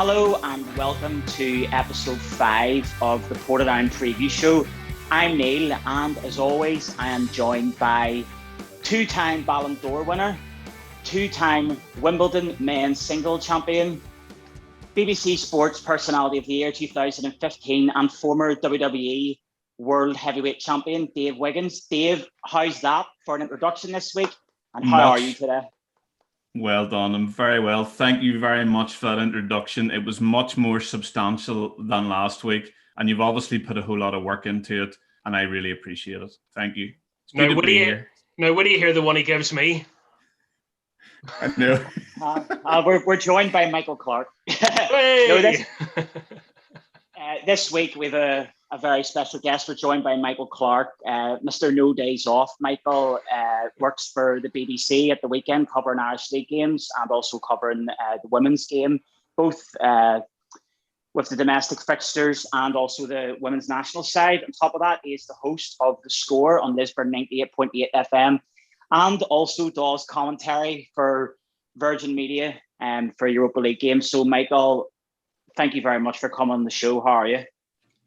Hello and welcome to episode 5 of the Portadown Preview Show. I'm Neil, and as always, I am joined by two-time Ballon d'Or winner, two-time Wimbledon men's single champion, BBC Sports Personality of the Year 2015, and former WWE World Heavyweight Champion, Dave Wiggins. Dave, how's that for an introduction this week? And how are you today? Well done. I'm very well. Thank you very much for that introduction. It was much more substantial than last week, and you've obviously put a whole lot of work into it, and I really appreciate it. Thank you. It's good to be here. Now, what do you hear the one he gives me? I know. We're joined by Michael Clarke. Hey! This week we have a very special guest. We're joined by Michael Clarke, Mr. No Days Off. Michael works for the BBC at the weekend, covering Irish League games and also covering the women's game, both with the domestic fixtures and also the women's national side. On top of that, he is the host of The Score on Lisburn 98.8 FM and also does commentary for Virgin Media for Europa League games. So, Michael, thank you very much for coming on the show. How are you?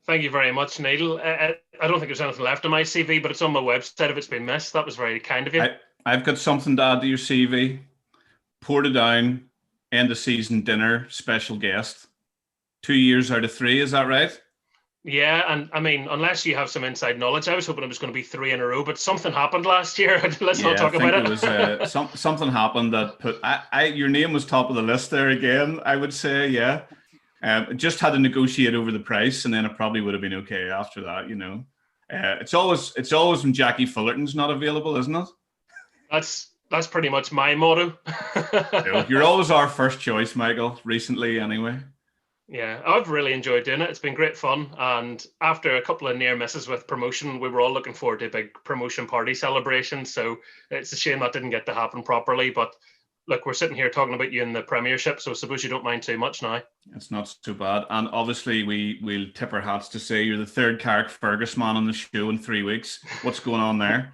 Thank you very much, Neil. I don't think there's anything left on my CV, but it's on my website if it's been missed. That was very kind of you. I've got something to add to your CV. Portadown, end of season dinner, special guest. 2 years out of 3, is that right? Yeah, and I mean, unless you have some inside knowledge, I was hoping it was going to be 3 in a row, but something happened last year. Let's not talk about it. It was something happened that put your name was top of the list there again, I would say, yeah. Just had to negotiate over the price, and then it probably would have been okay after that, you know. It's always when Jackie Fullerton's not available, isn't it? That's pretty much my motto. You're always our first choice, Michael, recently anyway. Yeah, I've really enjoyed doing it. It's been great fun. And after a couple of near misses with promotion, we were all looking forward to a big promotion party celebration. So it's a shame that didn't get to happen properly. But look, we're sitting here talking about you in the Premiership, so I suppose you don't mind too much now. It's not too bad. And obviously, we'll tip our hats to say you're the third Carrick-Fergus man on the show in 3 weeks. What's going on there?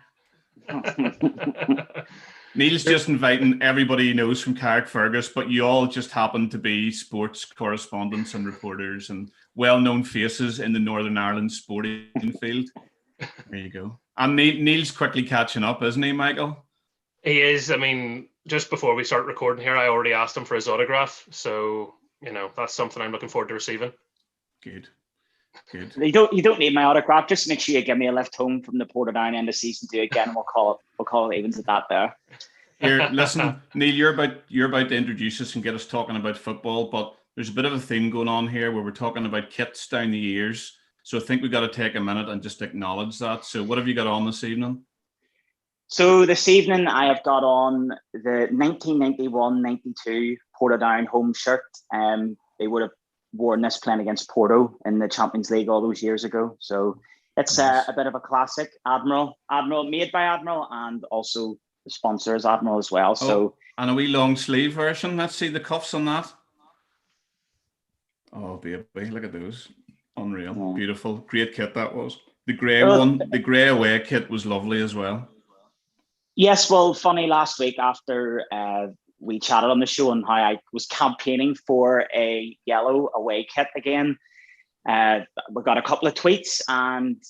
Neil's just inviting everybody he knows from Carrick-Fergus, but you all just happen to be sports correspondents and reporters and well-known faces in the Northern Ireland sporting field. There you go. And Neil's quickly catching up, isn't he, Michael? He is. I mean, just before we start recording here, I already asked him for his autograph. So, you know, that's something I'm looking forward to receiving. Good. You don't need my autograph. Just make sure you give me a lift home from the Portadown end of season 2 again, and we'll call it evens at that there. Here, listen, Neil, you're about to introduce us and get us talking about football, but there's a bit of a theme going on here where we're talking about kits down the years. So I think we've got to take a minute and just acknowledge that. So what have you got on this evening? So this evening I have got on the 1991-92 Portadown home shirt. They would have worn this playing against Porto in the Champions League all those years ago. So it's nice. A bit of a classic. Admiral made by Admiral, and also the sponsor is Admiral as well. So and a wee long sleeve version. Let's see the cuffs on that. Oh baby, look at those. Unreal. Yeah. Beautiful. Great kit that was. The grey one, the grey away kit was lovely as well. Yes, well, funny, last week after we chatted on the show and how I was campaigning for a yellow away kit again, we got a couple of tweets and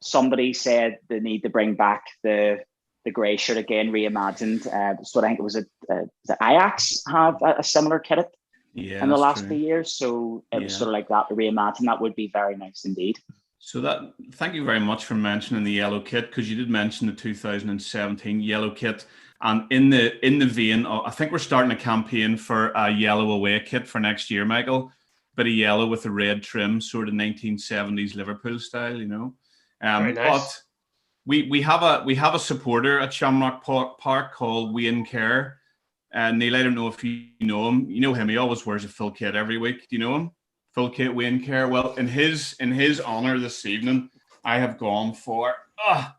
somebody said they need to bring back the grey shirt again, reimagined. So I think it was the Ajax have a similar kit in the last few years. So it was sort of like that, to reimagine. That would be very nice indeed. So thank you very much for mentioning the yellow kit, because you did mention the 2017 yellow kit. And in the vein, I think we're starting a campaign for a yellow away kit for next year, Michael. Bit of yellow with a red trim, sort of 1970s Liverpool style, you know. Very nice. But we have a supporter at Shamrock Park called Wayne Kerr. Neil, I don't know if you know him. You know him. He always wears a full kit every week. Do you know him? Full kit Wayne Kerr. Well, in his honor this evening, I have gone for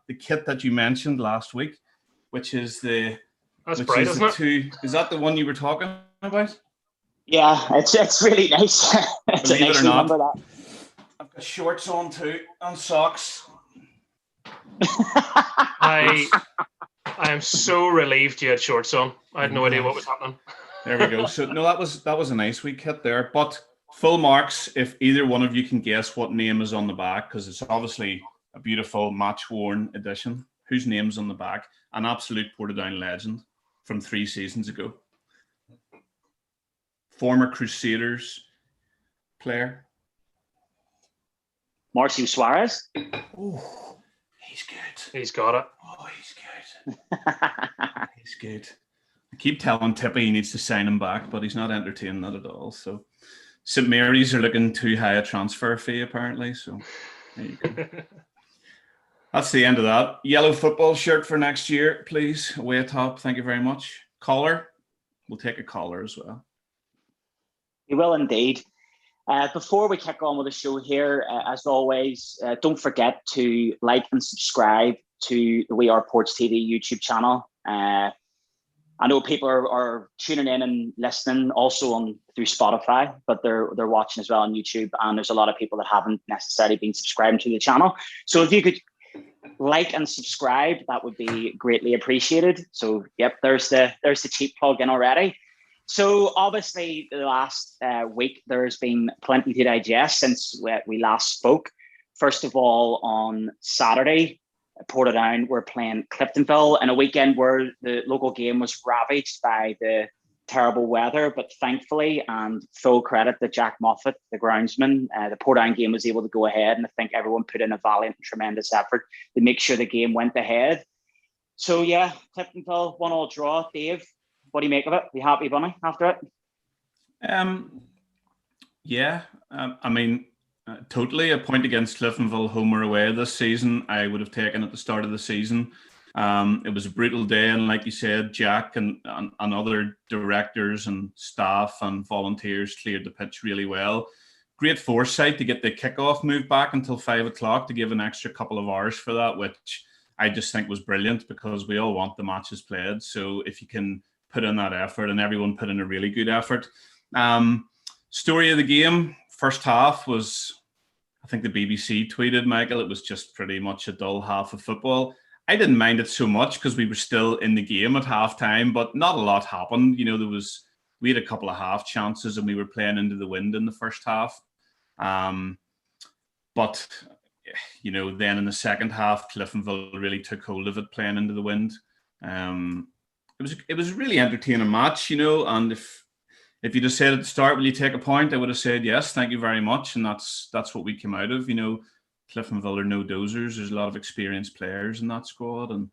the kit that you mentioned last week, which is the. That's bright, isn't it? Is that the one you were talking about? Yeah, it's really nice. It's Believe a nice it or not, number, that. I've got shorts on too and socks. I am so relieved you had shorts on. I had no idea what was happening. There we go. So no, that was a nice wee kit there. But Full marks if either one of you can guess what name is on the back, because it's obviously a beautiful match-worn edition. Whose name's on the back? An absolute Portadown legend from 3 seasons ago. Former Crusaders player. Marcio Suarez. Oh, he's good. He's got it. Oh, he's good. He's good. I keep telling Tippy he needs to sign him back, but he's not entertaining that at all. So St Mary's are looking too high a transfer fee, apparently. So there you go. That's the end of that. Yellow football shirt for next year, please. Way atop. Thank you very much. Collar. We'll take a collar as well. You will indeed. Before we kick on with the show here, as always, don't forget to like and subscribe to the We Are Ports TV YouTube channel. I know people are tuning in and listening also through Spotify, but they're watching as well on YouTube. And there's a lot of people that haven't necessarily been subscribing to the channel. So if you could like and subscribe, that would be greatly appreciated. So yep, there's the cheap plug in already. So obviously the last week there's been plenty to digest since we last spoke. First of all, on Saturday, Portadown were playing Cliftonville in a weekend where the local game was ravaged by the terrible weather, but thankfully, and full credit to Jack Moffat, the groundsman, the Portadown game was able to go ahead, and I think everyone put in a valiant and tremendous effort to make sure the game went ahead. So yeah, Cliftonville 1-1 draw. Dave, what do you make of it? Are you happy, Bunny, after it? Yeah, I mean, totally a point against Cliftonville, home or away this season. I would have taken at the start of the season. It was a brutal day, and like you said, Jack and other directors and staff and volunteers cleared the pitch really well. Great foresight to get the kickoff moved back until 5 o'clock to give an extra couple of hours for that, which I just think was brilliant because we all want the matches played. So if you can put in that effort, and everyone put in a really good effort. Story of the game, first half was, I think the BBC tweeted, Michael, it was just pretty much a dull half of football. I didn't mind it so much because we were still in the game at halftime, but not a lot happened. You know, we had a couple of half chances and we were playing into the wind in the first half. But, you know, then in the second half, Cliftonville really took hold of it, playing into the wind. It was a really entertaining match, you know, and if you'd have said at the start, will you take a point? I would have said yes, thank you very much. And that's what we came out of, you know. Cliftonville are no dozers. There's a lot of experienced players in that squad, and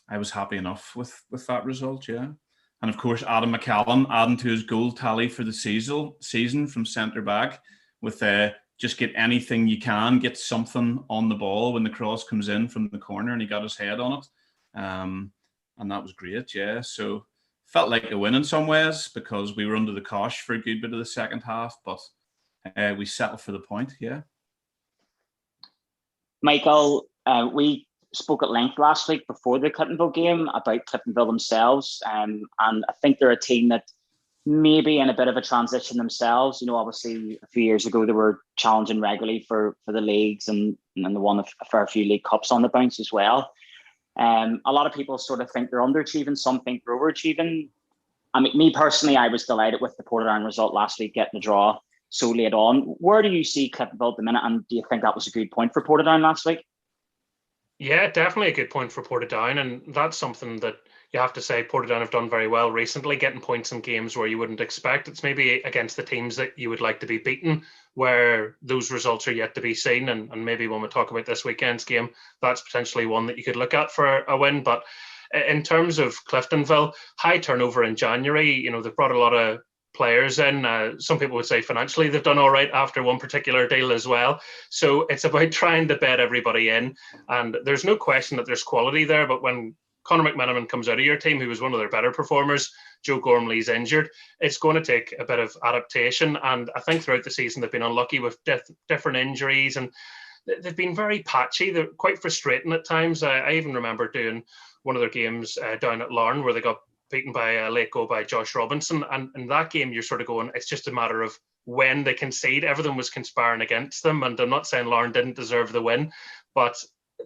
I was happy enough with that result, yeah. And of course, Adam McCallum adding to his goal tally for the season from centre back with just get anything you can, get something on the ball when the cross comes in from the corner, and he got his head on it. And that was great, yeah. So felt like a win in some ways because we were under the cosh for a good bit of the second half, but we settled for the point, yeah. Michael, we spoke at length last week before the Cliftonville game about Cliftonville themselves, and I think they're a team that maybe in a bit of a transition themselves. You know, obviously a few years ago they were challenging regularly for the leagues and they won a fair few league cups on the bounce as well. A lot of people sort of think they're underachieving, some think they're overachieving. I mean, me personally, I was delighted with the Portadown result last week, getting the draw so late on. Where do you see Cliftonville at the minute, and do you think that was a good point for Portadown last week? Yeah, definitely a good point for Portadown, and that's something that you have to say Portadown have done very well recently, getting points in games where you wouldn't expect. It's maybe against the teams that you would like to be beaten, where those results are yet to be seen, and maybe when we talk about this weekend's game, that's potentially one that you could look at for a win. But in terms of Cliftonville, high turnover in January, you know, they've brought a lot of players in. Some people would say financially they've done all right after one particular deal as well. So it's about trying to bed everybody in. And there's no question that there's quality there. But when Conor McMenamin comes out of your team, who was one of their better performers, Joe Gormley's injured, it's going to take a bit of adaptation. And I think throughout the season they've been unlucky with different injuries, and they've been very patchy. They're quite frustrating at times. I even remember doing one of their games down at Larne where they got beaten by a late goal by Josh Robinson, and in that game you're sort of going, it's just a matter of when they concede. Everything was conspiring against them, and I'm not saying Larne didn't deserve the win, but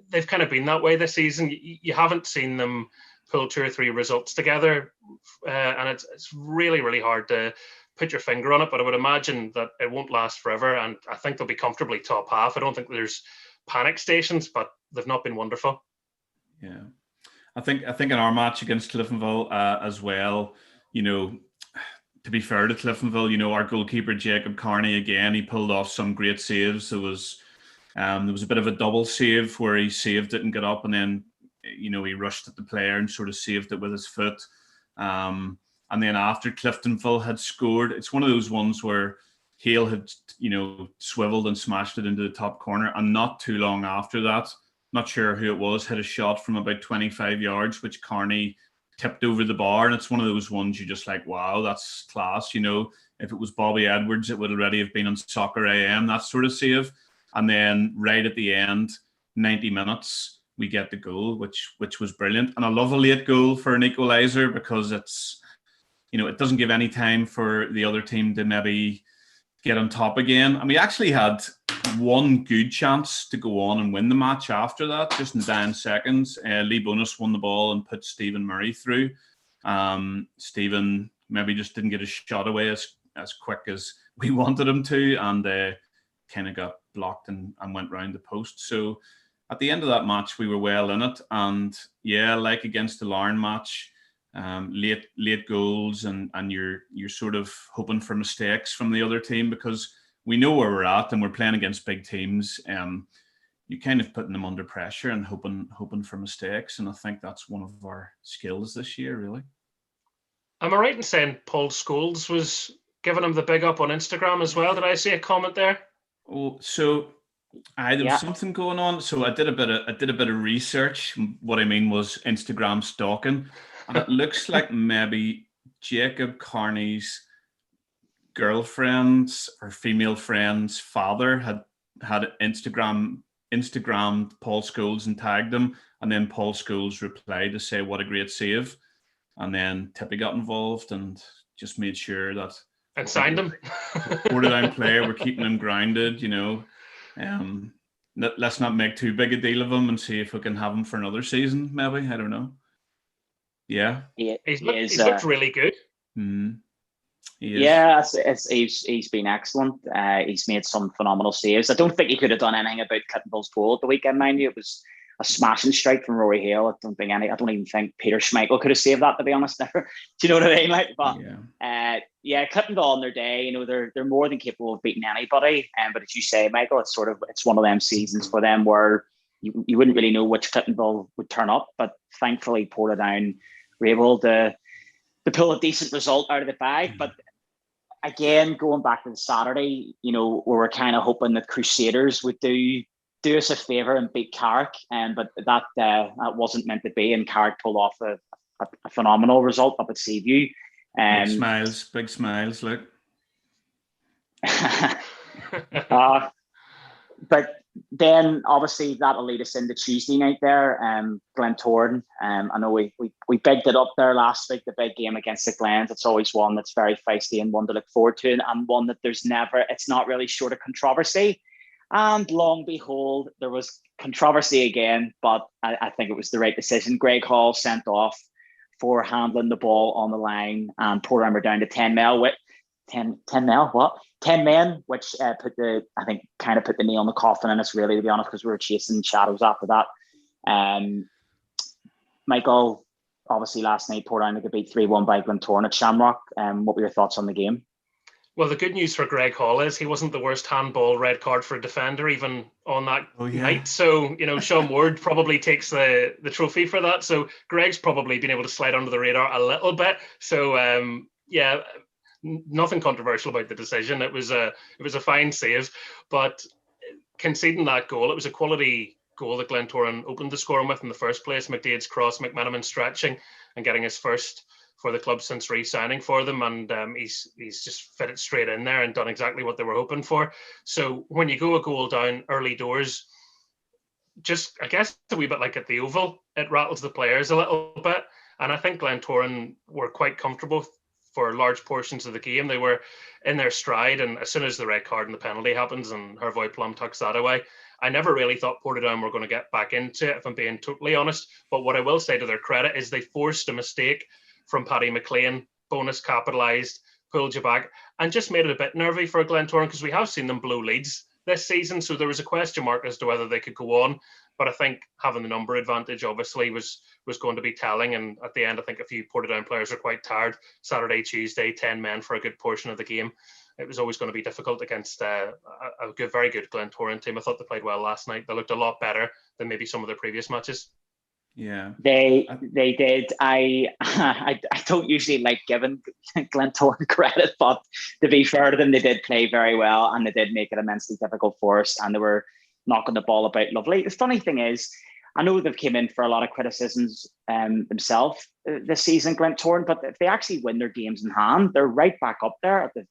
they've kind of been that way this season. You haven't seen them pull 2 or 3 results together, and it's really, really hard to put your finger on it, but I would imagine that it won't last forever, and I think they'll be comfortably top half. I don't think there's panic stations, but they've not been wonderful. Yeah, I think in our match against Cliftonville as well, to be fair to Cliftonville, our goalkeeper Jacob Carney, again, he pulled off some great saves. There was a bit of a double save where he saved it and got up, and then he rushed at the player and sort of saved it with his foot. And then after Cliftonville had scored, it's one of those ones where Hale had, swiveled and smashed it into the top corner. And not too long after that, not sure who it was, hit a shot from about 25 yards, which Carney tipped over the bar. And it's one of those ones you're just like, wow, that's class. If it was Bobby Edwards, it would already have been on Soccer AM, that sort of save. And then right at the end, 90 minutes, we get the goal, which was brilliant. And I love a late goal for an equaliser because it's, it doesn't give any time for the other team to maybe get on top again. And we actually had one good chance to go on and win the match after that, just in the dying seconds. Lee Bonus won the ball and put Stephen Murray through. Stephen maybe just didn't get his shot away as quick as we wanted him to, and kind of got blocked and went round the post. So at the end of that match, we were well in it. And yeah, like against the Larne match, late goals, and you're sort of hoping for mistakes from the other team because we know where we're at and we're playing against big teams. You're kind of putting them under pressure and hoping for mistakes, and I think that's one of our skills this year, really. Am I right in saying Paul Scholes was giving him the big up on Instagram as well? Did I see a comment there? Oh, so there was something going on. So I did a bit of research. What I mean was Instagram stalking. And it looks like maybe Jacob Carney's girlfriend's or female friend's father had Instagrammed Paul Scholes and tagged him, and then Paul Scholes replied to say what a great save, and then Tippy got involved and just made sure that and signed him. Portadown player, we're keeping him grounded. Let's not make too big a deal of him and see if we can have him for another season. Maybe, I don't know. Yeah, he's looked really good. Yeah, he's been excellent. He's made some phenomenal saves. I don't think he could have done anything about Cliftonville's goal at the weekend, mind you. It was a smashing strike from Rory Hale. I don't even think Peter Schmeichel could have saved that, to be honest. Do you know what I mean? Cliftonville on their day, they're more than capable of beating anybody. But as you say, Michael, it's one of them seasons for them where you wouldn't really know which Cliftonville would turn up. But thankfully, Portadown were able to pull a decent result out of the bag. But again, going back to the Saturday, we were kind of hoping that Crusaders would do us a favour and beat Carrick, but that wasn't meant to be, and Carrick pulled off a phenomenal result up at Seaview. Big smiles, look. But then obviously that'll lead us into Tuesday night there, Glentoran. I know we bigged it up there last week, the big game against the Glens. It's always one that's very feisty and one to look forward to, and one that it's not really short of controversy. And long behold, there was controversy again, but I think it was the right decision. Greg Hall sent off for handling the ball on the line, and Portland were down to 10 men, which put the nail in the coffin in us, really, to be honest, because we were chasing shadows after that. Michael, obviously last night Portland got beat 3-1 by Glentoran at Shamrock. What were your thoughts on the game? Well, the good news for Greg Hall is he wasn't the worst handball red card for a defender even on that night. So, Sean Ward probably takes the trophy for that. So Greg's probably been able to slide under the radar a little bit. So, nothing controversial about the decision. It was a fine save, but conceding that goal, it was a quality goal that Glentoran opened the scoring with in the first place. McDade's cross, McManaman stretching and getting his first for the club since re-signing for them, and he's just fit it straight in there and done exactly what they were hoping for. So when you go a goal down early doors, just I guess a wee bit like at the Oval, it rattles the players a little bit, and I think Glentoran were quite comfortable for large portions of the game. They were in their stride, and as soon as the red card and the penalty happens and Hervoy Plum tucks that away, I never really thought Portadown were going to get back into it, if I'm being totally honest. But what I will say to their credit is they forced a mistake from Paddy McLean, Bonus capitalised, pulled you back. and just made it a bit nervy for Glentoran, because we have seen them blow leads this season. So there was a question mark as to whether they could go on. But I think having the number advantage obviously was going to be telling. And at the end, I think a few Portadown players are quite tired. Saturday, Tuesday, 10 men for a good portion of the game. It was always going to be difficult against a very good Glentoran team. I thought they played well last night. They looked a lot better than maybe some of their previous matches. Yeah, they did. I don't usually like giving Glentoran credit, but to be fair to them, they did play very well, and they did make it immensely difficult for us, and they were knocking the ball about lovely. The funny thing is, I know they've came in for a lot of criticisms themselves this season, Glentoran, but if they actually win their games in hand, they're right back up there at the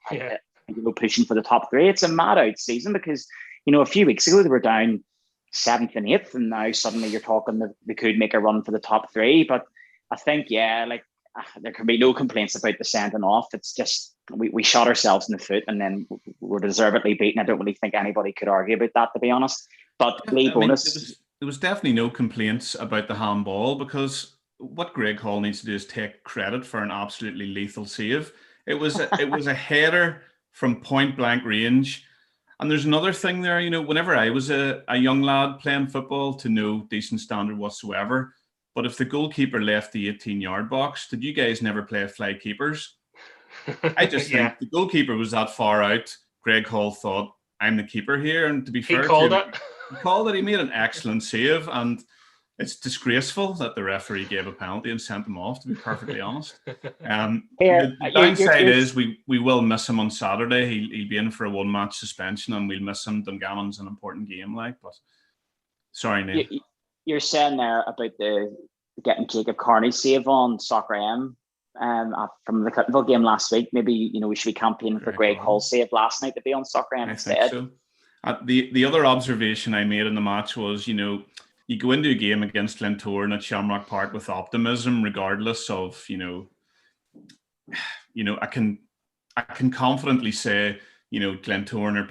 pushing for the top 3. It's a mad out season, because a few weeks ago they were down 7th and 8th, and now suddenly you're talking that they could make a run for the top 3. But I think, there can be no complaints about the sending off. It's just we shot ourselves in the foot, and then we're deservedly beaten. I don't really think anybody could argue about that, to be honest. But Lee Bonus, there was definitely no complaints about the handball, because what Greg Hall needs to do is take credit for an absolutely lethal save. It was a header from point blank range. And there's another thing there, whenever I was a young lad playing football, to no decent standard whatsoever, but if the goalkeeper left the 18-yard box, did you guys never play fly keepers? I just think the goalkeeper was that far out. Greg Hall thought, I'm the keeper here. And to be fair, he called it. He made an excellent save, and it's disgraceful that the referee gave a penalty and sent him off, to be perfectly honest. The downside is we will miss him on Saturday. He'll be in for a 1-match suspension, and we'll miss him. Dungannon's an important game, but sorry, Neil. You're saying there about the getting Jacob Carney's save on Soccer M from the Cliftonville game last week. Maybe we should be campaigning for Greg Hall's save last night to be on Soccer M instead. Think so. The other observation I made in the match was, you go into a game against Glentoran at Shamrock Park with optimism, regardless of, I can confidently say, Glentoran are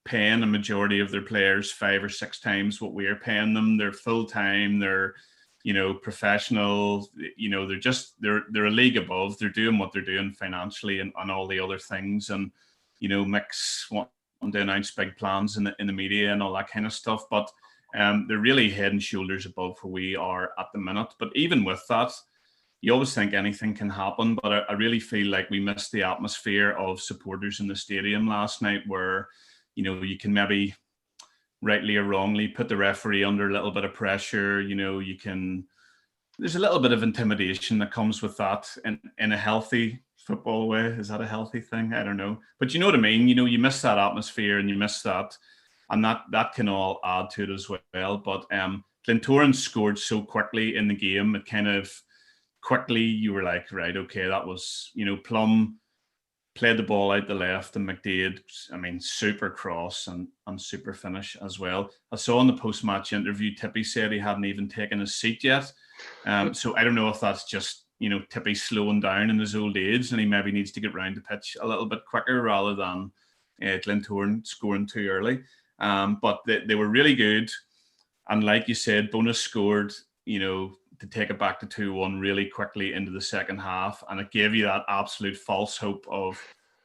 paying a majority of their players 5 or 6 times what we are paying them. They're full time. They're, professional. They're a league above. They're doing what they're doing financially and all the other things. And Mick's wanting to announce big plans in the media and all that kind of stuff. But they're really head and shoulders above where we are at the minute. But even with that, you always think anything can happen. But I really feel like we missed the atmosphere of supporters in the stadium last night, where, you can maybe rightly or wrongly put the referee under a little bit of pressure. There's a little bit of intimidation that comes with that in a healthy football way. Is that a healthy thing? I don't know. But you know what I mean? You miss that atmosphere, and you miss that. And that can all add to it as well. But Glentoran scored so quickly in the game. It kind of quickly, you were like, right, okay, that was, Plum played the ball out the left, and McDade, super cross and super finish as well. I saw in the post-match interview, Tippy said he hadn't even taken his seat yet. So I don't know if that's just, Tippy slowing down in his old age, and he maybe needs to get round the pitch a little bit quicker rather than Glentoran scoring too early. But they were really good. And like you said, Bonus scored, to take it back to 2-1 really quickly into the second half. And it gave you that absolute false hope of,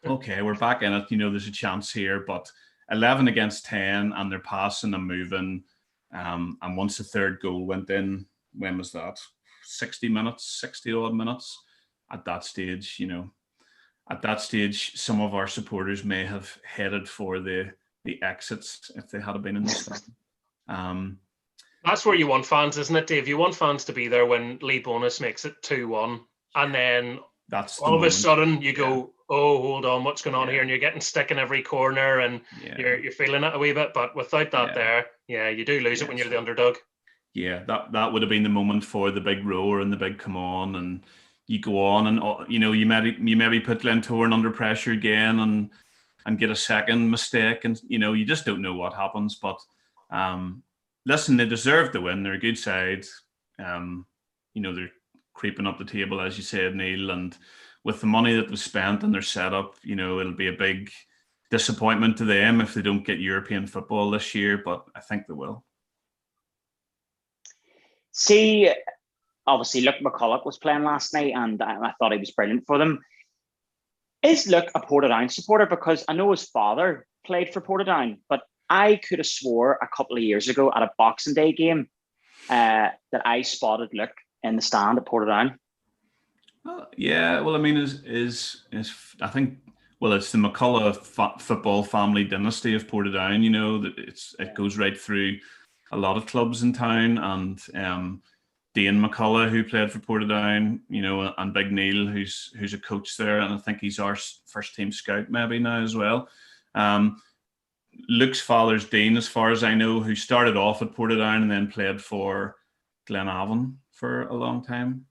okay, we're back in it. There's a chance here. But 11 against 10, and they're passing and moving. And once the third goal went in, when was that? 60 odd minutes. At that stage, some of our supporters may have headed for the exits if they had been in the stand. That's where you want fans, isn't it, Dave? You want fans to be there when Lee Bonus makes it 2-1, and then all of a sudden you go, oh, hold on, what's going on here? And you're getting stick in every corner, and you're feeling it a wee bit. But without that there, you do lose it when you're the underdog. Yeah, that would have been the moment for the big roar and the big come on, and you go on, and you maybe put Glentoran under pressure again and get a second mistake, and you just don't know what happens. But listen, they deserve to win. They're a good side. They're creeping up the table, as you said, Neil, and with the money that was spent and their setup, it'll be a big disappointment to them if they don't get European football this year, but I think they will. See, obviously, Luke McCulloch was playing last night, and I thought he was brilliant for them. Is Luke a Portadown supporter? Because I know his father played for Portadown, but I could have swore a couple of years ago at a Boxing Day game that I spotted Luke in the stand at Portadown. Yeah, well, I mean, is I think, well, it's the McCullough football family dynasty of Portadown. You know that it goes right through a lot of clubs in town, and Dean McCullough, who played for Portadown, you know, and Big Neil, who's a coach there, and I think he's our first team scout maybe now as well. Luke's father's Dean, as far as I know, who started off at Portadown and then played for Glenavon for a long time.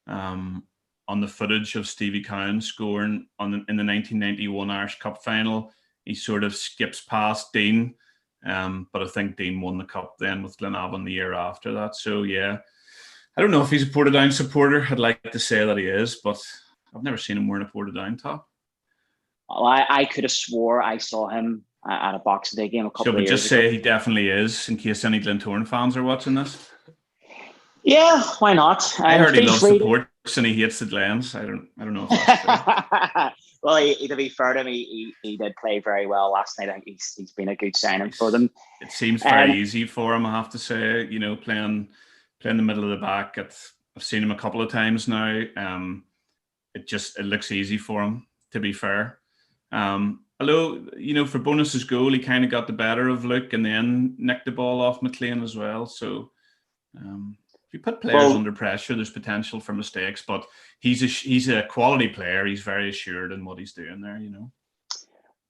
On the footage of Stevie Cowan scoring in the 1991 Irish Cup final, he sort of skips past Dean, but I think Dean won the cup then with Glenavon the year after that. So yeah, I don't know if he's a Portadown supporter. I'd like to say that he is, but I've never seen him wearing a Portadown top. Well, I could have swore I saw him at a Boxing Day game a couple of years ago. Just say he definitely is, in case any Glentoran fans are watching this. Yeah, why not? I heard he loves the Ports and he hates the Glens. I don't know if that's true. Well, to be fair to him, he did play very well last night. I think he's been a good signing for them. It seems very easy for him, I have to say. You know, playing the middle of the back. I've seen him a couple of times now. It looks easy for him, to be fair. Although, you know, for Bonus's goal, he kind of got the better of Luke and then nicked the ball off McLean as well. So if you put players under pressure, there's potential for mistakes. But he's a quality player. He's very assured in what he's doing there, you know.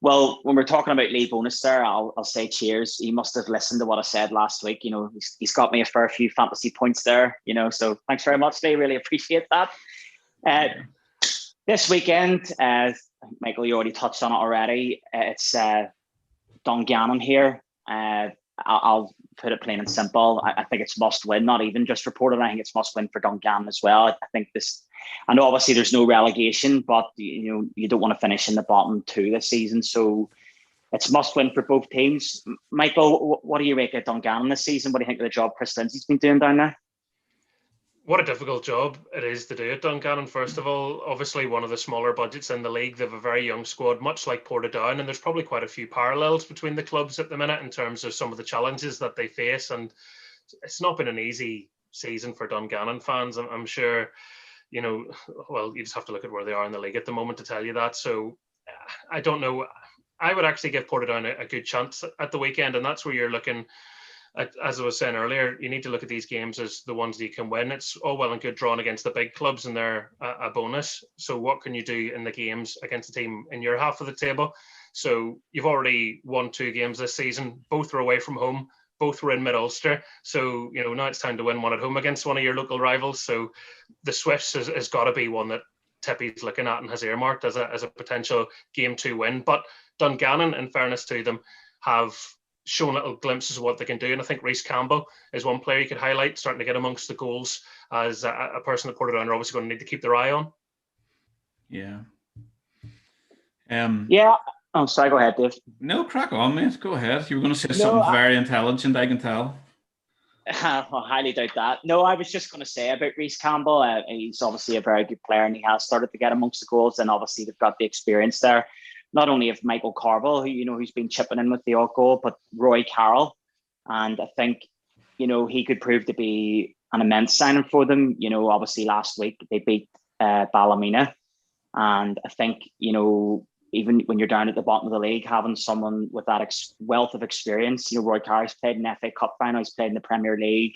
Well, when we're talking about Lee Bonus there, I'll say cheers. He must have listened to what I said last week. You know, he's got me a fair few fantasy points there, you know. So thanks very much, Lee. Really appreciate that. This weekend, Michael, you already touched on it already. It's Dungannon here. I'll put it plain and simple. I think it's must win, not even just for Portland. I think it's must win for Dungannon as well. I know obviously there's no relegation, but you know, you don't want to finish in the bottom two this season. So it's must win for both teams. Michael, what do you make of Dungannon this season? What do you think of the job Chris Lindsay's been doing down there? What a difficult job it is to do at Dungannon, first of all. Obviously, one of the smaller budgets in the league. They have a very young squad, much like Portadown, and there's probably quite a few parallels between the clubs at the minute in terms of some of the challenges that they face. And it's not been an easy season for Dungannon fans. I'm sure, you know, well, you just have to look at where they are in the league at the moment to tell you that. So I don't know. I would actually give Portadown a good chance at the weekend, and that's where you're looking. As I was saying earlier, you need to look at these games as the ones that you can win. It's all well and good drawing against the big clubs and they're a bonus. So what can you do in the games against a team in your half of the table? So you've already won 2 games this season. Both were away from home. Both were in Mid-Ulster. So, you know, now it's time to win one at home against one of your local rivals. So the Swifts has got to be one that Tippy's looking at and has earmarked as a potential game 2 win. But Dungannon, in fairness to them, have shown little glimpses of what they can do. And I think Wiggins Campbell is one player you could highlight, starting to get amongst the goals as a person that Portadown are obviously going to need to keep their eye on. Yeah. Yeah. Oh, sorry. Go ahead, Dave. No, crack on, mate. Go ahead. You were going to say something very intelligent, I can tell. I highly doubt that. No, I was just going to say about Wiggins Campbell. He's obviously a very good player and he has started to get amongst the goals. And obviously they've got the experience there. Not only of Michael Clarke, who's been chipping in with the odd goal, but Roy Carroll. And I think, you know, he could prove to be an immense signing for them. You know, obviously last week they beat Ballymena. And I think, you know, even when you're down at the bottom of the league, having someone with that wealth of experience, you know, Roy Carroll's played in the FA Cup final, he's played in the Premier League.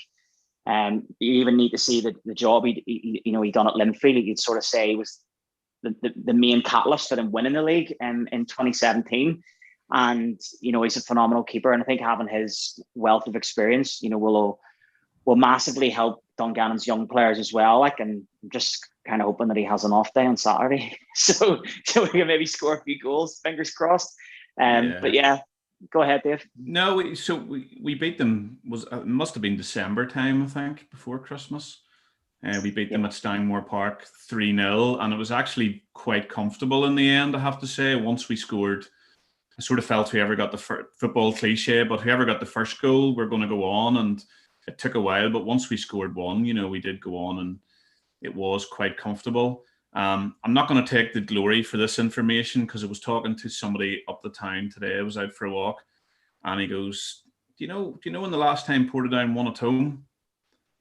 You even need to see the job he done at Linfield. You'd sort of say he was the main catalyst for them winning the league in 2017. And, you know, he's a phenomenal keeper. And I think having his wealth of experience, you know, will massively help Dungannon's young players as well. Like, and I'm just kind of hoping that he has an off day on Saturday. so we can maybe score a few goals, fingers crossed. But yeah, go ahead, Dave. No, we beat them, it must have been December time, I think, before Christmas. We beat them at Stangmore Park 3-0, and it was actually quite comfortable in the end, I have to say. Once we scored, I sort of felt whoever got the football cliche, but whoever got the first goal, we're going to go on, and it took a while. But once we scored one, you know, we did go on, and it was quite comfortable. I'm not going to take the glory for this information because I was talking to somebody up the town today. I was out for a walk, and he goes, "Do you know when the last time Portadown won at home?"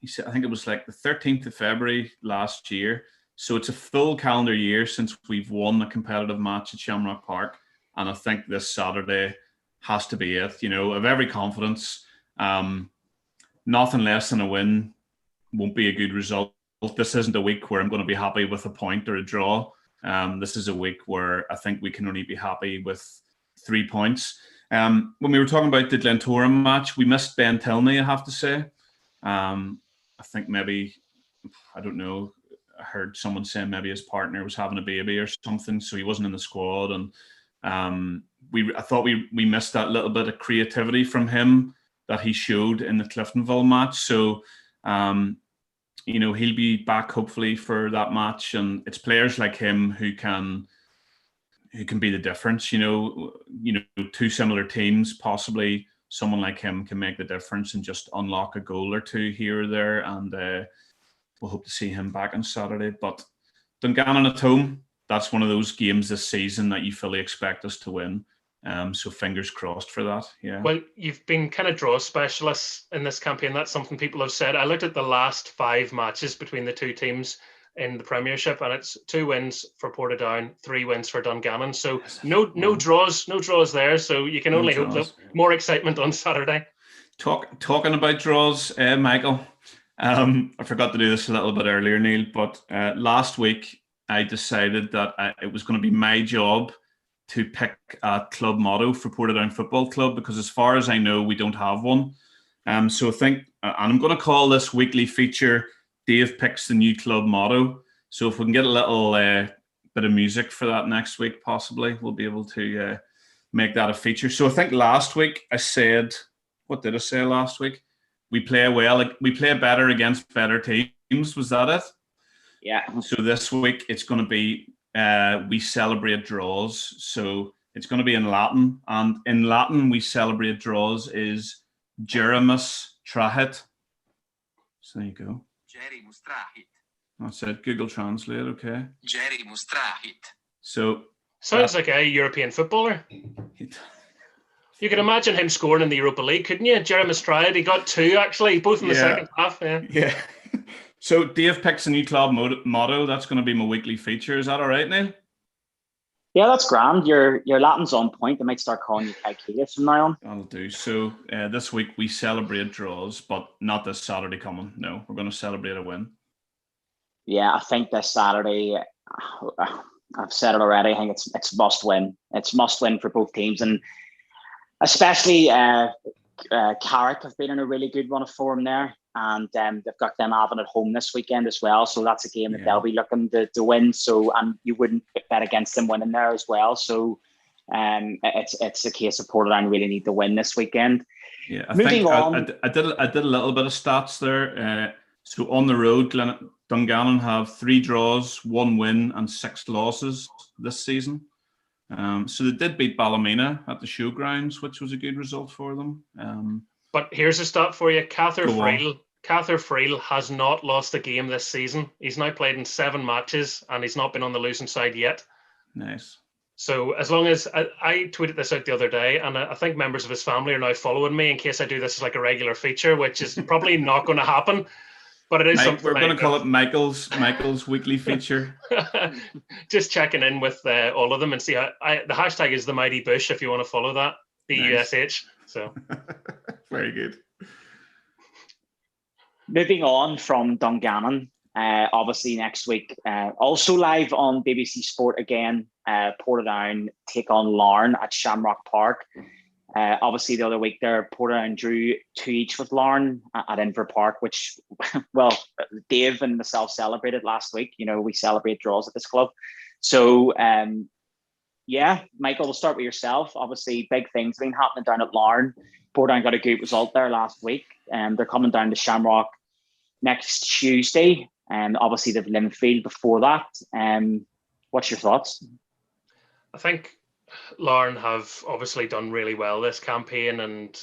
He said, "I think it was like the 13th of February last year." So it's a full calendar year since we've won a competitive match at Shamrock Park, and I think this Saturday has to be it. I have every confidence. Nothing less than a win won't be a good result. This isn't a week where I'm going to be happy with a point or a draw. This is a week where I think we can only be happy with 3 points. When we were talking about the Glentoran match, we missed Ben Tilney, I have to say. I think maybe, I don't know, I heard someone saying maybe his partner was having a baby or something, so he wasn't in the squad. And I thought we missed that little bit of creativity from him that he showed in the Cliftonville match. So, he'll be back hopefully for that match, and it's players like him who can be the difference. Two similar teams, possibly someone like him can make the difference and just unlock a goal or two here or there, and we'll hope to see him back on Saturday. But Dungannon at home, that's one of those games this season that you fully expect us to win. So fingers crossed for that. Yeah. Well, you've been kind of draw specialists in this campaign. That's something people have said. I looked at the last 5 matches between the two teams in the Premiership, and it's 2 wins for Portadown, 3 wins for Dungannon. So no draws there. So you can only hope that more excitement on Saturday. Talking about draws, Michael. I forgot to do this a little bit earlier, Neil, but last week I decided that it was going to be my job to pick a club motto for Portadown Football Club, because as far as I know, we don't have one. So I think, and I'm going to call this weekly feature Dave Picks the New Club Motto. So if we can get a little bit of music for that next week, possibly, we'll be able to make that a feature. So I think last week I said, what did I say last week? We play better against better teams. Was that it? Yeah. So this week it's going to be we celebrate draws. So it's going to be in Latin, and in Latin we celebrate draws is Jerimus Trahit. So there you go. Jerimus Trahit. That's it. Google Translate. Okay. Jerimus Trahit. So sounds like a European footballer. You can imagine him scoring in the Europa League, couldn't you? Jerimus Trahit. He got 2 actually, both in the second half. Yeah. So Dave Picks a New Club motto. That's going to be my weekly feature. Is that all right, Neil? Yeah, that's grand. Your Latin's on point. I might start calling you Kaikia from now on. That'll do. So this week we celebrate draws, but not this Saturday coming. No, we're going to celebrate a win. Yeah, I think this Saturday, I've said it already, I think it's must win. It's must win for both teams. And especially Carrick have been in a really good run of form there. And they've got them having at home this weekend as well. So that's a game that they'll be looking to win. So, and you wouldn't bet against them winning there as well. So it's a case of Portadown really need to win this weekend. Yeah, I did a little bit of stats there. So on the road, Dungannon have 3 draws, 1 win, and 6 losses this season. So they did beat Ballymena at the showgrounds, which was a good result for them. But here's a stat for you. Cather Friel has not lost a game this season. He's now played in 7 matches, and he's not been on the losing side yet. Nice. So as long as I tweeted this out the other day, and I think members of his family are now following me in case I do this as like a regular feature, which is probably not going to happen. But it is something we're going to call it Michael's weekly feature. Just checking in with all of them and see how. The hashtag is the Mighty Bush if you want to follow that. BUSH. So very good. Moving on from Dungannon, obviously next week, also live on BBC Sport again. Portadown take on Larne at Shamrock Park. Obviously, the other week there, Portadown drew 2 each with Larne at Inver Park, which, well, Dave and myself celebrated last week. We celebrate draws at this club. So, Michael, we'll start with yourself. Obviously, big things been happening down at Larne. Portadown got a good result there last week. They're coming down to Shamrock next Tuesday. And obviously, they've Linfield before that. What's your thoughts? I think Larne have obviously done really well this campaign, and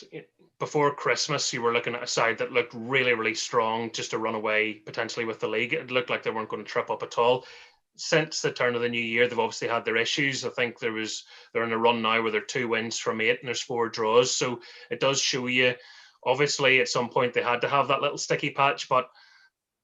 before Christmas you were looking at a side that looked really, really strong just to run away potentially with the league. It looked like they weren't going to trip up at all. since the turn of the new year, they've obviously had their issues. I think they're in a run now where they're 2 wins from 8 and there's 4 draws. So it does show you, obviously, at some point they had to have that little sticky patch. But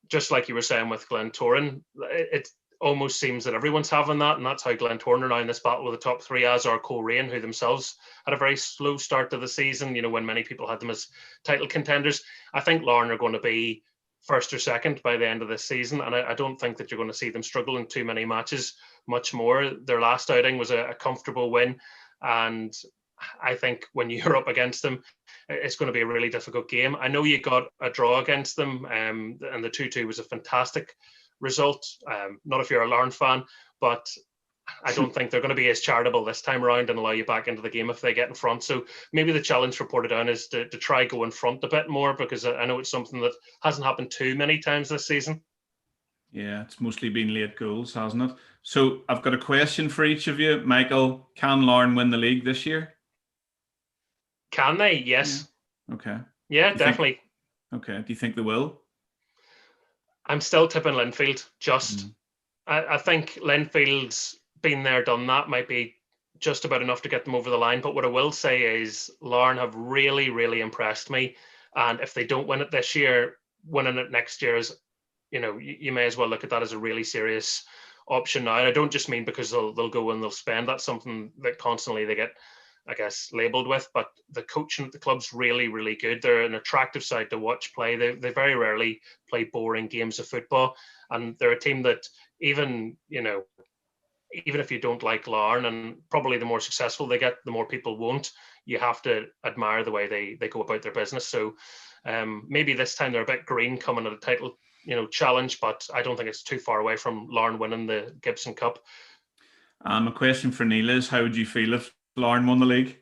just like you were saying with Glentoran, it almost seems that everyone's having that, and that's how Glentoran are now in this battle with the top 3, as are Coleraine, who themselves had a very slow start to the season, when many people had them as title contenders. I think Larne are going to be first or second by the end of this season, and I don't think that you're going to see them struggle in too many matches much more. Their last outing was a comfortable win, and I think when you're up against them, it's going to be a really difficult game. I know you got a draw against them, and the 2-2 was a fantastic result. Not if you're a Larne fan, but I don't think they're going to be as charitable this time around and allow you back into the game if they get in front. So maybe the challenge for Portadown is to try go in front a bit more, because I know it's something that hasn't happened too many times this season. Yeah, it's mostly been late goals, hasn't it? So I've got a question for each of you. Michael, can Larne win the league this year? Can they? Yes. Yeah. Okay. Yeah, definitely. Okay. Do you think they will? I'm still tipping Linfield. I think Linfield's been there, done that, might be just about enough to get them over the line. But what I will say is Larne have really, really impressed me. And if they don't win it this year, winning it next year is, you may as well look at that as a really serious option now. And I don't just mean because they'll go and they'll spend. That's something that constantly they get, I guess, labelled with. But the coaching at the club's really, really good. They're an attractive side to watch play. They very rarely play boring games of football. And they're a team that even if you don't like Larne, and probably the more successful they get, the more people won't, you have to admire the way they go about their business. So maybe this time they're a bit green coming at a title challenge, but I don't think it's too far away from Larne winning the Gibson Cup. A question for Neil is, how would you feel if Larne won the league?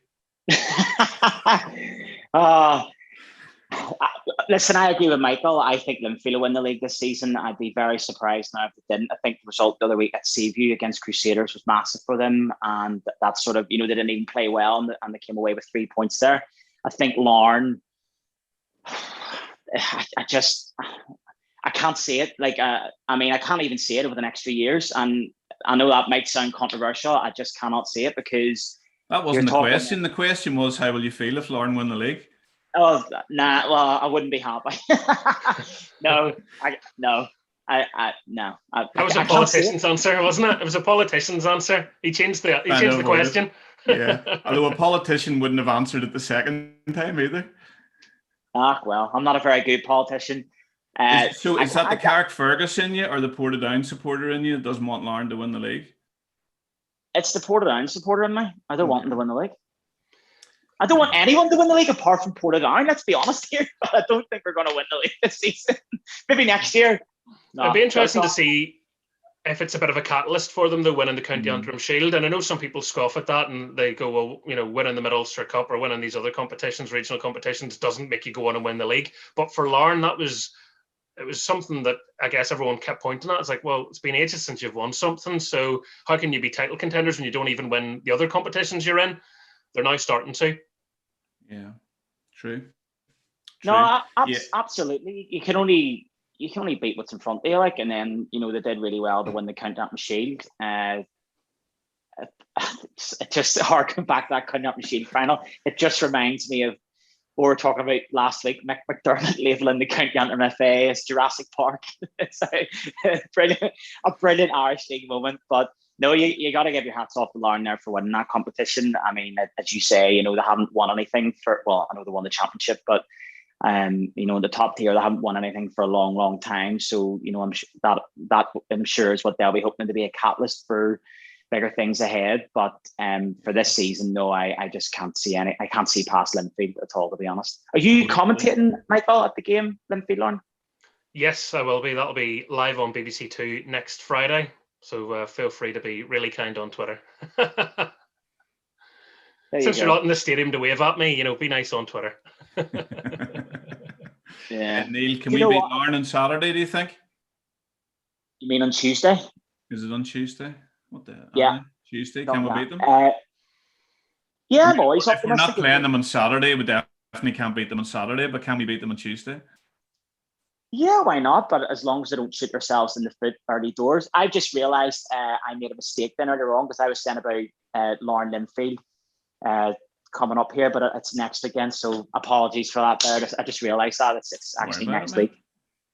Listen, I agree with Michael. I think Linfield will win the league this season. I'd be very surprised now if they didn't. I think the result the other week at Seaview against Crusaders was massive for them, and that sort of, they didn't even play well, and they came away with 3 points there. I think Larne, I can't see it. I can't even see it over the next 3 years, and I know that might sound controversial. I just cannot see it, because that wasn't the question. The question was, how will you feel if Larne win the league? Oh, nah. Well, I wouldn't be happy. No. That was a politician's answer, wasn't it? It was a politician's answer. He changed the question. Yeah, although a politician wouldn't have answered it the second time either. Well, I'm not a very good politician. Is that the Carrick Fergus in you, or the Portadown supporter in you that doesn't want Larne to win the league? It's the Portadown supporter in me. I don't want them to win the league. I don't want anyone to win the league apart from Portadown, let's be honest here. But I don't think we're going to win the league this season. Maybe next year. No, it'd be interesting to see if it's a bit of a catalyst for them, though, winning the County Antrim Shield. And I know some people scoff at that and they go, well, winning the Mid-Ulster Cup or winning these other competitions, regional competitions, doesn't make you go on and win the league. But for Larne, it was something that I guess everyone kept pointing at. It's like, well, it's been ages since you've won something. So how can you be title contenders when you don't even win the other competitions you're in? They're now starting to. Yeah, true. No, absolutely. You can only beat what's in front of you, and then they did really well to win the County Antrim Shield. It's just harking back that County Antrim Shield final. It just reminds me of what we were talking about last week. Mick McDermott labelling the County Antrim FA as Jurassic Park. It's a brilliant Irish League moment, but. No, you got to give your hats off to Larne there for winning that competition. I mean, as you say, they haven't won anything I know they won the championship, but in the top tier, they haven't won anything for a long, long time. So, I'm sure is what they'll be hoping to be a catalyst for bigger things ahead. But for this season, no, I just can't see I can't see past Linfield at all, to be honest. Are you commentating, Michael, at the game, Linfield Larne? Yes, I will be. That'll be live on BBC Two next Friday. So feel free to be really kind on Twitter. Since you're not in the stadium to wave at me, be nice on Twitter. Yeah. Neil, can we beat Larne on Saturday, do you think? You mean on Tuesday? Is it on Tuesday? What the? Yeah. Tuesday. Can we beat them? Yeah, I'm always optimistic. If we're not playing them on Saturday, we definitely can't beat them on Saturday, but can we beat them on Tuesday? Yeah, why not? But as long as they don't shoot themselves in the foot early doors. I've just realised I made a mistake then earlier on because I was saying about Lauren Linfield coming up here, but it's next again. So apologies for that there. I just realised that it's actually next week.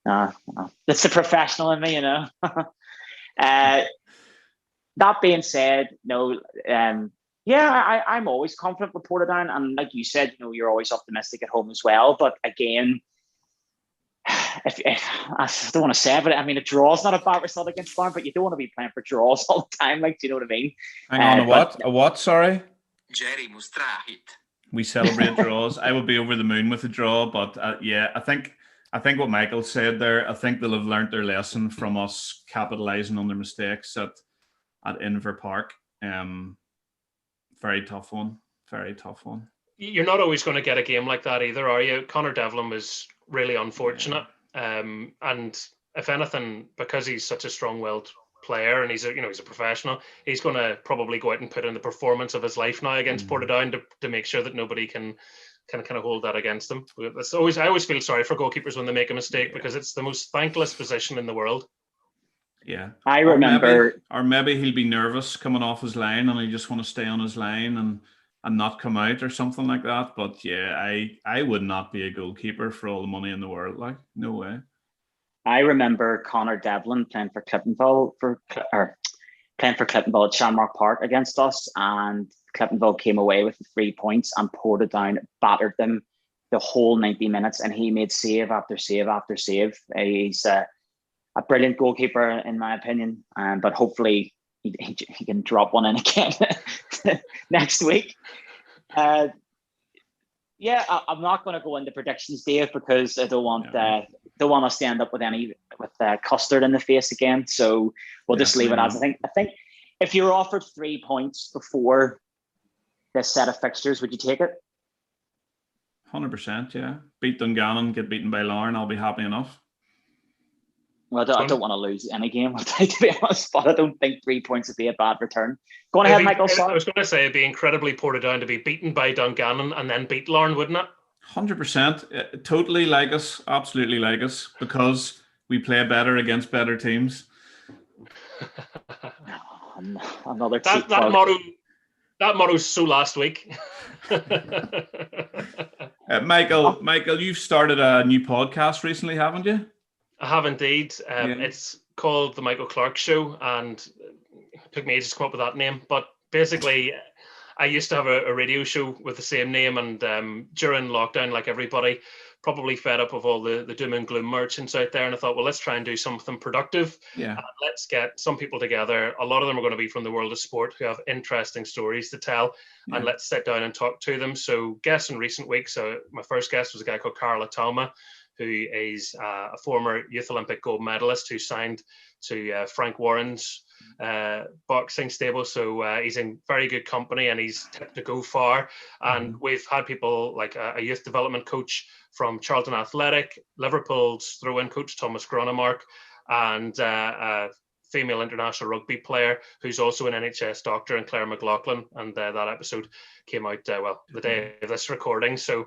That's the professional in me, you know. That being said, no, yeah, I'm always confident with Portadown, and like you said, you know, you're always optimistic at home as well. But again, if I don't want to say it, but I mean, a draw is not a bad result against Larne, but you don't want to be playing for draws all the time. Like, do you know what I mean? Hang on, a what? Sorry. Jerry Mustrahit. We celebrate draws. I will be over the moon with a draw, but yeah, I think what Michael said there. I think they'll have learnt their lesson from us capitalising on their mistakes at Inver Park. Very tough one. Very tough one. You're not always going to get a game like that either, are you? Connor Devlin was really unfortunate. And if anything, because he's such a strong-willed player and he's a professional, he's going to probably go out and put in the performance of his life now against Portadown to make sure that nobody can kind of hold that against him. I always feel sorry for goalkeepers when they make a mistake because it's the most thankless position in the world. Yeah, I remember, or maybe he'll be nervous coming off his line and he just want to stay on his line and not come out or something like that. But yeah, I would not be a goalkeeper for all the money in the world. Like, no way. I remember Connor Devlin playing for Cliftonville at Shamrock Park against us, and Cliftonville came away with the 3 points and Portadown battered them the whole 90 minutes, and he made save after save after save. He's a brilliant goalkeeper in my opinion, but hopefully he can drop one in again next week. Yeah, I'm not going to go into predictions, Dave, because I don't want us to end up with custard in the face again. So we'll just leave it as I think if you were offered 3 points before this set of fixtures, would you take it? 100%, yeah. Beat Dungannon, get beaten by Larne, I'll be happy enough. Well, I don't want to lose any game, to be honest, but I don't think 3 points would be a bad return. Go on ahead, Michael. I was going to say it'd be incredibly Portadown to be beaten by Dungannon and then beat Larne, wouldn't it? 100%. Totally like us, absolutely like us, because we play better against better teams. Another that motto's so last week. Michael, you've started a new podcast recently, haven't you? I have indeed. It's called The Michael Clarke Show, and it took me ages to come up with that name. But basically, I used to have a radio show with the same name, and during lockdown, like everybody, probably fed up of all the doom and gloom merchants out there, and I thought, well, let's try and do something productive. Yeah. Let's get some people together. A lot of them are going to be from the world of sport who have interesting stories to tell, and let's sit down and talk to them. So guests in recent weeks, my first guest was a guy called Carl Atama, who is a former Youth Olympic gold medalist who signed to Frank Warren's boxing stable. So he's in very good company and he's tipped to go far. And we've had people like a youth development coach from Charlton Athletic, Liverpool's throw-in coach Thomas Gronemark, and a female international rugby player who's also an NHS doctor, and Claire McLaughlin. And that episode came out, the day of this recording. So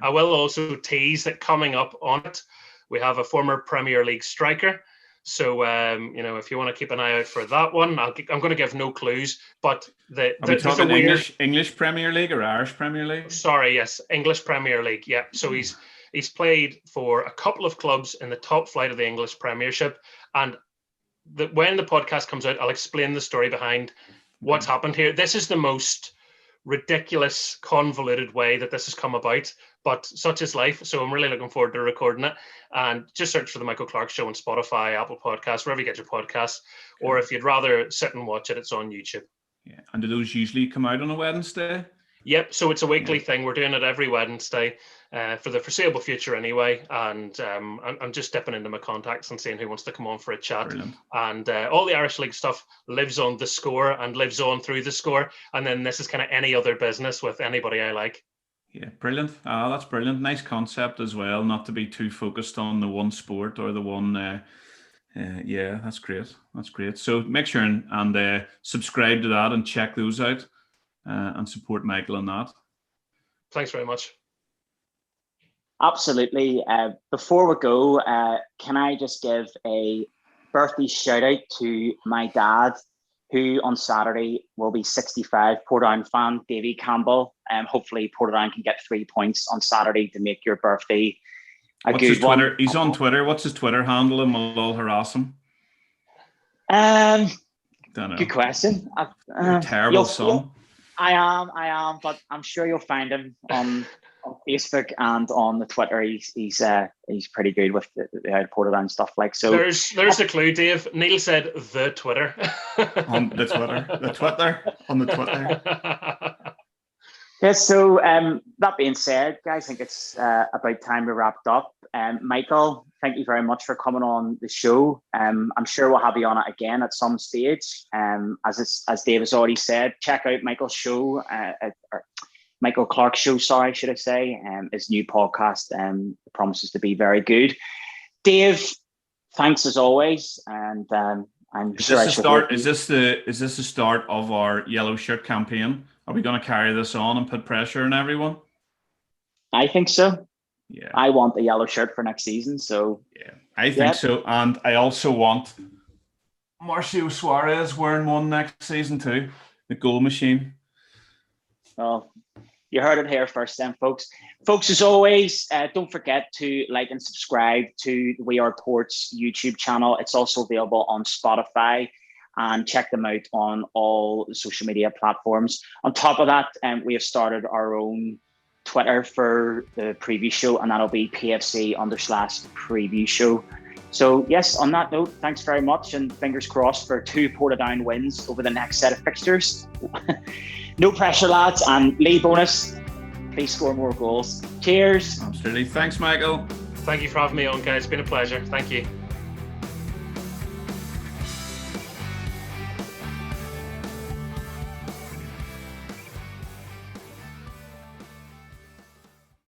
I will also tease that coming up on it, we have a former Premier League striker. So, if you want to keep an eye out for that one, I'm going to give no clues, but are we talking English Premier League or Irish Premier League? Sorry, yes, English Premier League. Yeah. So he's played for a couple of clubs in the top flight of the English Premiership. And when the podcast comes out, I'll explain the story behind what's happened here. This is the most ridiculous, convoluted way that this has come about, but such is life. So I'm really looking forward to recording it. And just search for The Michael Clarke Show on Spotify, Apple Podcasts, wherever you get your podcasts. Or if you'd rather sit and watch it, it's on YouTube. Yeah. And do those usually come out on a Wednesday? Yep. So it's a weekly thing. We're doing it every Wednesday for the foreseeable future anyway. And I'm just dipping into my contacts and seeing who wants to come on for a chat. Brilliant. And all the Irish League stuff lives on The Score and lives on through The Score. And then this is kind of any other business with anybody I like. Yeah, brilliant. That's brilliant. Nice concept as well, not to be too focused on the one sport or the one... that's great. That's great. So make sure and subscribe to that and check those out and support Michael on that. Thanks very much. Absolutely. Before we go, can I just give a birthday shout out to my dad, who on Saturday will be 65, Portadown fan, Davy Campbell. Hopefully Portadown can get 3 points on Saturday to make your birthday What's good his Twitter? one. He's on Twitter. What's his Twitter handle? And we'll all harass him. Don't know. Good question. You're a terrible son. I am, but I'm sure you'll find him on Facebook and on the Twitter. He's pretty good with the Portadown stuff like so. There's a clue, Dave. Neil said the Twitter. On the Twitter. Yes, so that being said, guys, I think it's about time we wrapped up. Michael, thank you very much for coming on the show. I'm sure we'll have you on it again at some stage. As Dave has already said, check out Michael's show, or Michael Clarke's show, sorry, should I say, his new podcast promises to be very good. Dave, thanks as always, and I'm Is sure this the start of our yellow shirt campaign? Are we going to carry this on and put pressure on everyone? I think so. Yeah. I want the yellow shirt for next season. So yeah, I think so. And I also want Marcio Suarez wearing one next season too. The goal machine. Well, you heard it here first then, folks. Folks, as always, don't forget to like and subscribe to the We Are Ports YouTube channel. It's also available on Spotify. And check them out on all the social media platforms. On top of that, we have started our own Twitter for the preview show, and that'll be PFC_preview show. So yes, on that note, thanks very much, and fingers crossed for 2 Portadown wins over the next set of fixtures. No pressure, lads, and Lee bonus, please score more goals. Cheers. Absolutely. Thanks, Michael. Thank you for having me on, guys. It's been a pleasure. Thank you.